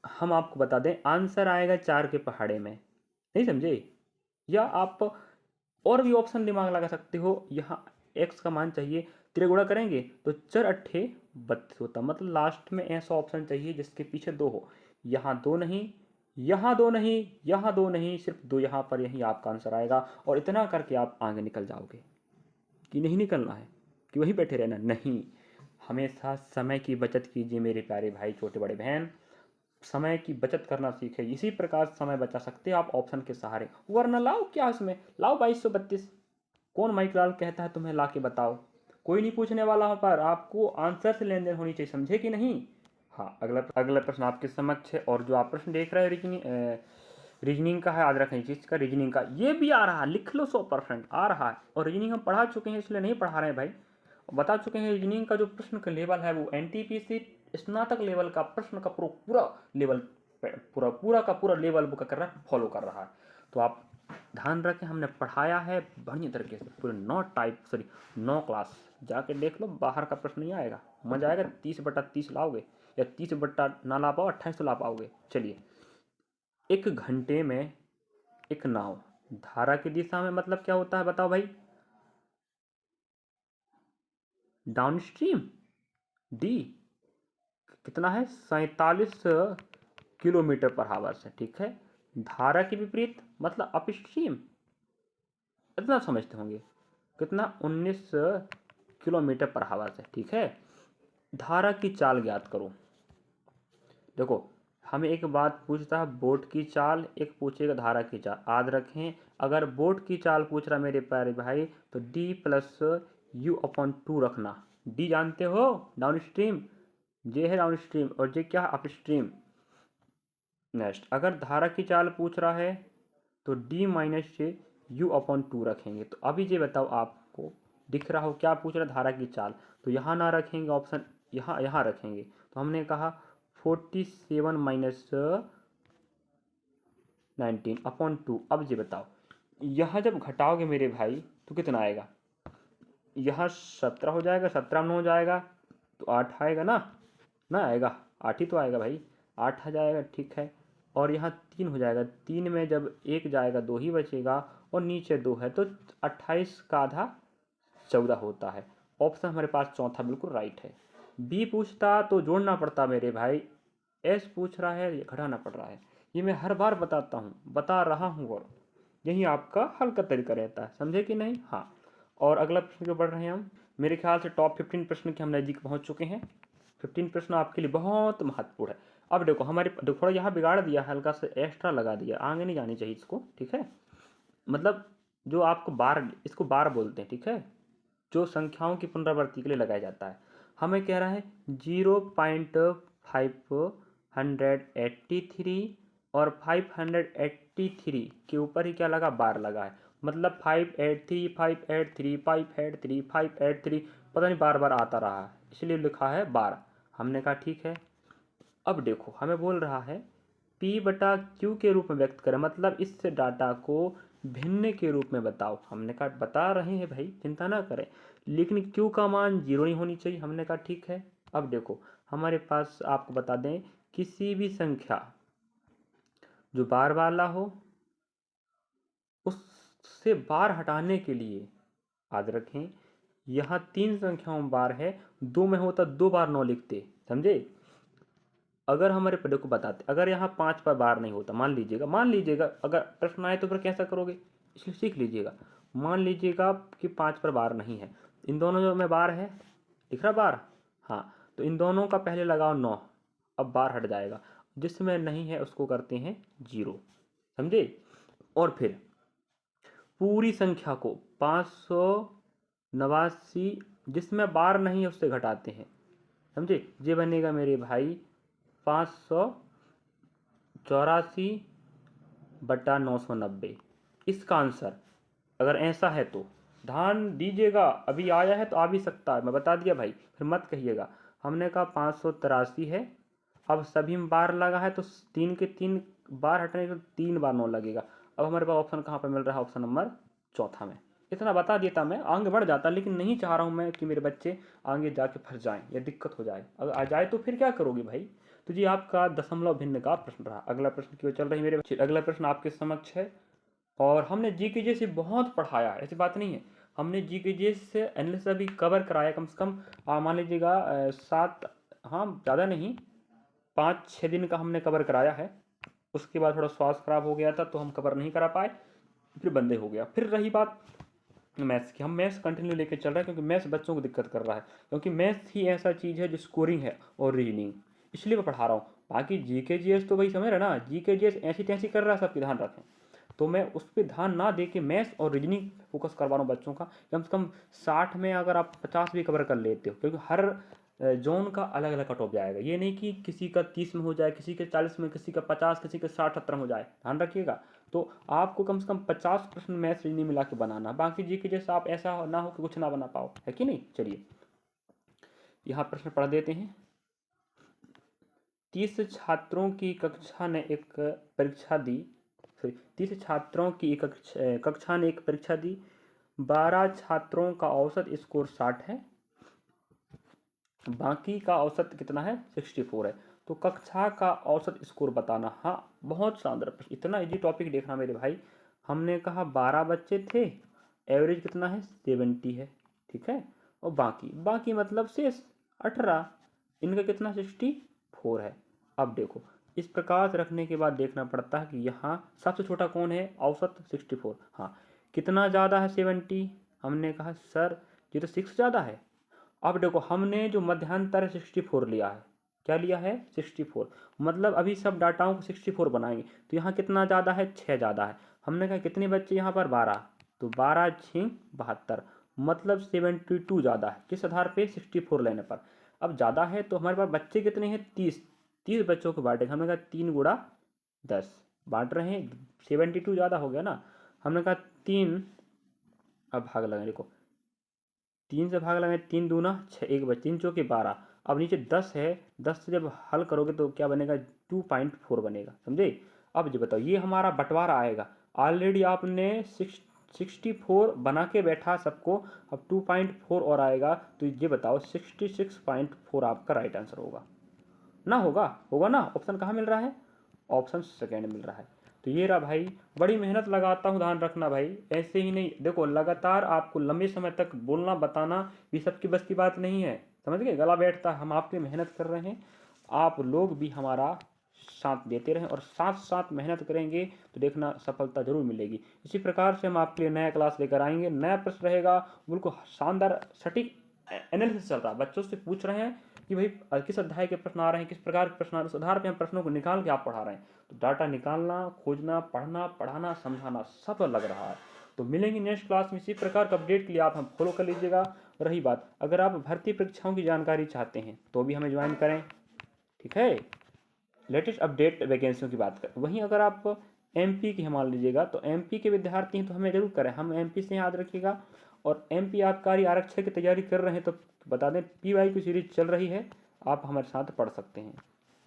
S1: हम आपको बता दें आंसर आएगा 4 के पहाड़े में, नहीं समझे। या आप और भी ऑप्शन दिमाग लगा सकते हो, यहाँ x का मान चाहिए, त्रिगुणा करेंगे तो 4 अट्ठे 32 होता, मतलब लास्ट में ऐसा ऑप्शन चाहिए जिसके पीछे 2 हो। यहाँ 2 नहीं, यहाँ 2 नहीं, यहाँ 2 नहीं, सिर्फ 2 यहाँ पर, यही आपका आंसर आएगा। और इतना करके आप आगे निकल जाओगे। कि नहीं निकलना है कि वहीं बैठे रहना, नहीं। हमेशा समय की बचत कीजिए मेरे प्यारे भाई, छोटे बड़े बहन, समय की बचत करना सीखे। इसी प्रकार समय बचा सकते हैं आप ऑप्शन के सहारे, वरना लाओ क्या इसमें, लाओ 2232। कौन माइक लाल कहता है तुम्हें ला के बताओ, कोई नहीं पूछने वाला हो, पर आपको आंसर से लेन देन होनी चाहिए, समझे कि नहीं। हाँ, अगला प्रश्न आपके समक्ष है, और जो आप प्रश्न देख रहे हैं रीजनिंग का है, याद रखें इस चीज़ का, रीजनिंग का ये भी आ रहा है, लिख लो 100% आ रहा है। और रीजनिंग हम पढ़ा चुके हैं, इसलिए नहीं पढ़ा रहे हैं भाई, बता चुके हैं। रीजनिंग का जो प्रश्न का लेवल है वो एनटीपीसी स्नातक लेवल का प्रश्न का पूरा लेवल, पूरा का पूरा लेवल बुक कर रहा है, फॉलो कर रहा है। तो आप ध्यान रखें, हमने पढ़ाया है बढ़िया तरीके से, पूरे 9 क्लास जाके देख लो, बाहर का प्रश्न नहीं आएगा, मजा आएगा। 30/30 लाओगे, या 30 बट्टा ना ला पाओ 28 तो ला पाओगे। चलिए, 1 घंटे में एक नाव धारा की दिशा में, मतलब क्या होता है बताओ भाई, डाउन स्ट्रीम, डी कितना है 47 किलोमीटर पर आवर से, ठीक है। धारा के विपरीत मतलब अपस्ट्रीम, इतना समझते होंगे, कितना 19 किलोमीटर पर आवर से, ठीक है। धारा की चाल ज्ञात करो। देखो, हमें एक बात पूछता है बोट की चाल, एक पूछेगा धारा की चाल। याद रखें, अगर बोट की चाल पूछ रहा मेरे प्यारे भाई, तो D+U/2 रखना। डी जानते हो डाउन स्ट्रीम, जे है डाउन स्ट्रीम, और जे क्या है अपस्ट्रीम। नेक्स्ट, अगर धारा की चाल पूछ रहा है तो D-U/2 रखेंगे। तो अभी ये बताओ, आपको दिख रहा हो क्या पूछ रहा है, धारा की चाल, तो यहाँ ना रखेंगे ऑप्शन, यहाँ रखेंगे। तो हमने कहा 47 - 19/2। अब ये बताओ, यहाँ जब घटाओगे मेरे भाई तो कितना आएगा, यहाँ 17 हो जाएगा, 17 में 9 जाएगा तो 8 आएगा ना आएगा, 8 ही तो आएगा भाई, 8 आ जाएगा, ठीक है। और यहाँ 3 हो जाएगा, 3 में जब 1 जाएगा 2 ही बचेगा, और नीचे 2 है, तो 28 का आधा 14 होता है। ऑप्शन हमारे पास चौथा बिल्कुल राइट है। बी पूछता तो जोड़ना पड़ता मेरे भाई, एस पूछ रहा है घटाना पड़ रहा है। ये मैं हर बार बता रहा हूँ, और यही आपका हल का तरीका रहता है, समझे कि नहीं। हाँ, और अगला प्रश्न जो बढ़ रहे हैं हम, मेरे ख्याल से टॉप 15 प्रश्न के हम नज़दीक पहुँच चुके हैं। 15 प्रश्न आपके लिए बहुत महत्वपूर्ण है। अब देखो, देखो थोड़ा यहाँ बिगाड़ दिया, हल्का से एक्स्ट्रा लगा दिया, आगे नहीं जानी चाहिए इसको, ठीक है। मतलब जो आपको बार, इसको बार बोलते हैं, ठीक है, जो संख्याओं की पुनरावृत्ति के लिए लगाया जाता है। हमें कह रहा है 0.583 और 583 के ऊपर ही क्या लगा, बार लगा है। मतलब 583 583 583 583, पता नहीं बार बार आता रहा है, इसलिए लिखा है बार। हमने कहा ठीक है। अब देखो, हमें बोल रहा है P/Q के रूप में व्यक्त करें, मतलब इस डाटा को भिन्न के रूप में बताओ। हमने कहा बता रहे हैं भाई, चिंता ना करें, लेकिन Q का मान 0 नहीं होनी चाहिए। हमने कहा ठीक है। अब देखो, हमारे पास आपको बता दें, किसी भी संख्या जो बार वाला हो उससे बार हटाने के लिए याद रखें, यहाँ 3 संख्याओं में बार है, 2 में होता 2 बार 9 लिखते, समझे। अगर हमारे पढ़े को बताते, अगर यहाँ 5 पर बार नहीं होता, मान लीजिएगा अगर प्रश्न आए तो फिर कैसा करोगे, इसलिए सीख लीजिएगा। मान लीजिएगा कि 5 पर बार नहीं है, इन दोनों जो में बार है, दिख रहा बार, हाँ, तो इन दोनों का पहले लगाओ 9, अब बार हट जाएगा, जिसमें नहीं है उसको करते हैं 0, समझे। और फिर पूरी संख्या को 589 जिसमें बार नहीं है उससे घटाते हैं, समझे। ये बनेगा मेरे भाई 584/990। इसका आंसर अगर ऐसा है तो ध्यान दीजिएगा, अभी आया है तो आ भी सकता है, मैं बता दिया भाई, फिर मत कहिएगा। हमने कहा 583 है, अब सभी में बार लगा है तो 3 के 3 बार हटने के 3 बार 9 लगेगा। अब हमारे पास ऑप्शन कहाँ पर मिल रहा है, ऑप्शन नंबर चौथा में। इतना बता देता मैं आगे बढ़ जाता, लेकिन नहीं चाह रहा हूँ मैं कि मेरे बच्चे आगे जाके फंस जाएं या दिक्कत हो जाए। अगर आ जाए तो फिर क्या करोगे भाई। तो जी आपका दशमलव भिन्न का प्रश्न रहा। अगला प्रश्न क्यों चल रही मेरे बच्चे, अगला प्रश्न आपके समक्ष है। और हमने जीके से बहुत पढ़ाया, ऐसी बात नहीं है, हमने जीके से एनालिसिस अभी कवर कराया कम से कम, मान लीजिएगा 7, हाँ ज़्यादा नहीं, 5-6 दिन का हमने कवर कराया है। उसके बाद थोड़ा स्वास्थ्य खराब हो गया था तो हम कवर नहीं करा पाए, फिर बंदे हो गया। फिर रही बात मैथ्स की, हम मैथ्स कंटिन्यू लेके चल रहे हैं क्योंकि मैथ्स बच्चों को दिक्कत कर रहा है, क्योंकि मैथ्स ही ऐसा चीज़ है जो स्कोरिंग है और रीजनिंग, इसलिए मैं पढ़ा रहा हूँ। बाकी जीके जीएस तो भाई समझ रहे ना, जीके जीएस ऐसी तैसी कर रहा है, सबकी ध्यान रखें। तो मैं उस पर ध्यान ना दे के मैथ्स और रीजनिंग फोकस करवा रहा हूँ बच्चों का। कम से कम 60 में अगर आप 50 भी कवर कर लेते हो, क्योंकि हर जोन का अलग अलग कट ऑफ जाएगा, ये नहीं कि किसी का 30 में हो जाए, किसी के 40 में, किसी का 50, किसी का 60-70 में हो जाए, ध्यान रखिएगा। तो आपको कम से कम 50 प्रश्न मैथ्स रीजनिंग मिला के बनाना, बाकी जी के जैसा आप ऐसा ना हो कि कुछ ना बना पाओ, है कि नहीं। चलिए यहाँ प्रश्न पढ़ देते हैं। 30 छात्रों की कक्षा ने एक परीक्षा दी, 30 छात्रों की एक कक्षा ने एक परीक्षा दी, 12 छात्रों का औसत स्कोर 60 है, बाकी का औसत कितना है, 64 है। तो कक्षा का औसत स्कोर बताना। हाँ बहुत शानदार प्रश्न, इतना इजी टॉपिक देखना मेरे भाई। हमने कहा 12 बच्चे थे, एवरेज कितना है, 70 है, ठीक है। और बाकी मतलब शेष 18, इनका कितना 64 है। अब देखो इस प्रकार से रखने के बाद देखना पड़ता है कि यहाँ सबसे छोटा कौन है, औसत 64, हाँ कितना ज़्यादा है 70, हमने कहा सर ये तो 6 ज़्यादा है। अब देखो हमने जो मध्यांतर है 64 लिया है, क्या लिया है 64, मतलब अभी सब डाटाओं को 64 बनाएंगे, तो यहाँ कितना ज़्यादा है, 6 ज़्यादा है। हमने कहा कितने बच्चे यहाँ पर 12, तो 12×6 72, मतलब 72 ज़्यादा है, किस आधार पे 64 लेने पर। अब ज़्यादा है तो हमारे पास बच्चे कितने हैं, 30 बच्चों को बांटेंगे, हमने कहा 3×10 बांट रहे हैं, 72 ज़्यादा हो गया ना, हमने कहा 3, अब भाग लगाए, देखो 3 से भाग लगाए, 3 दूना 6, एक बच 3 चौके 12, अब नीचे 10 है, 10 से जब हल करोगे तो क्या बनेगा, 2.4 बनेगा, समझे। अब जो बताओ ये हमारा बंटवारा आएगा, ऑलरेडी आपने 64 बना के बैठा सबको, अब 2.4 और आएगा, तो ये बताओ 66.4 आपका राइट आंसर होगा ना, होगा ना। ऑप्शन कहाँ मिल रहा है, ऑप्शन सेकेंड मिल रहा है। तो ये रहा भाई, बड़ी मेहनत लगाता हूँ, ध्यान रखना भाई, ऐसे ही नहीं, देखो लगातार आपको लंबे समय तक बोलना बताना भी सबकी बस की बात नहीं है, समझ गए, गला बैठता है। हम आपकी मेहनत कर रहे हैं, आप लोग भी हमारा साथ देते रहें और साथ साथ मेहनत करेंगे तो देखना सफलता जरूर मिलेगी। इसी प्रकार से हम आपके लिए नया क्लास लेकर आएंगे, नया प्रश्न रहेगा, बिल्कुल शानदार सटीक एनालिसिस चल रहा है, बच्चों से पूछ रहे हैं कि भाई किस अध्याय के प्रश्न आ रहे हैं, किस प्रकार के प्रश्न आ रहे हैं, उस आधार पर हम प्रश्नों को निकाल के आप पढ़ा रहे हैं। तो डाटा निकालना, खोजना, पढ़ना, पढ़ाना, समझाना सब लग रहा है। तो मिलेंगे नेक्स्ट क्लास में, इसी प्रकार का अपडेट के लिए आप हम फॉलो कर लीजिएगा। रही बात, अगर आप भर्ती परीक्षाओं की जानकारी चाहते हैं तो भी हमें ज्वाइन करें, ठीक है। लेटेस्ट अपडेट वैकेंसियों की बात करें, वहीं अगर आप एमपी की मान लीजिएगा तो एमपी के विद्यार्थी हैं तो हमें जरूर करें, हम एमपी से याद रखिएगा। और एमपी आबकारी आरक्षक की तैयारी कर रहे हैं तो बता दें, पीवाई की सीरीज चल रही है, आप हमारे साथ पढ़ सकते हैं,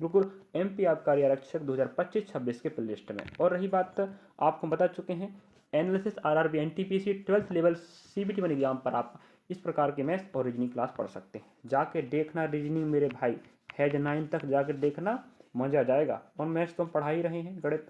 S1: बिल्कुल एमपी आबकारी आरक्षक 2025-26 के प्ले लिस्ट में। और रही बात, आपको बता चुके हैं analysis RRB NTPC 12th level CBT one exam पर आप इस प्रकार के मैथ्स और रीजनिंग क्लास पढ़ सकते हैं। जाके देखना रीजनिंग मेरे भाई, हैज 9 तक जाकर देखना, मजा आ जाएगा। और मैथ्स तो हम पढ़ा ही रहे हैं, गणित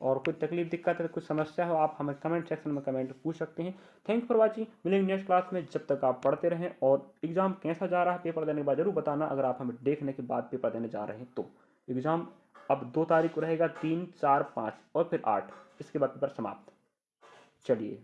S1: और कोई तकलीफ दिक्कत है, कुछ समस्या हो, आप हमें कमेंट सेक्शन में कमेंट पूछ सकते हैं। Thank for watching. मिलेंगे नेक्स्ट क्लास में। जब तक आप पढ़ते रहें और एग्जाम कैसा जा रहा है पेपर देने के बाद जरूर बताना, अगर आप हमें देखने के बाद पेपर देने जा रहे हैं तो। एग्जाम अब 2 तारीख को रहेगा, 3, 4, 5 और फिर 8, इसके बाद पेपर समाप्त। चलिए।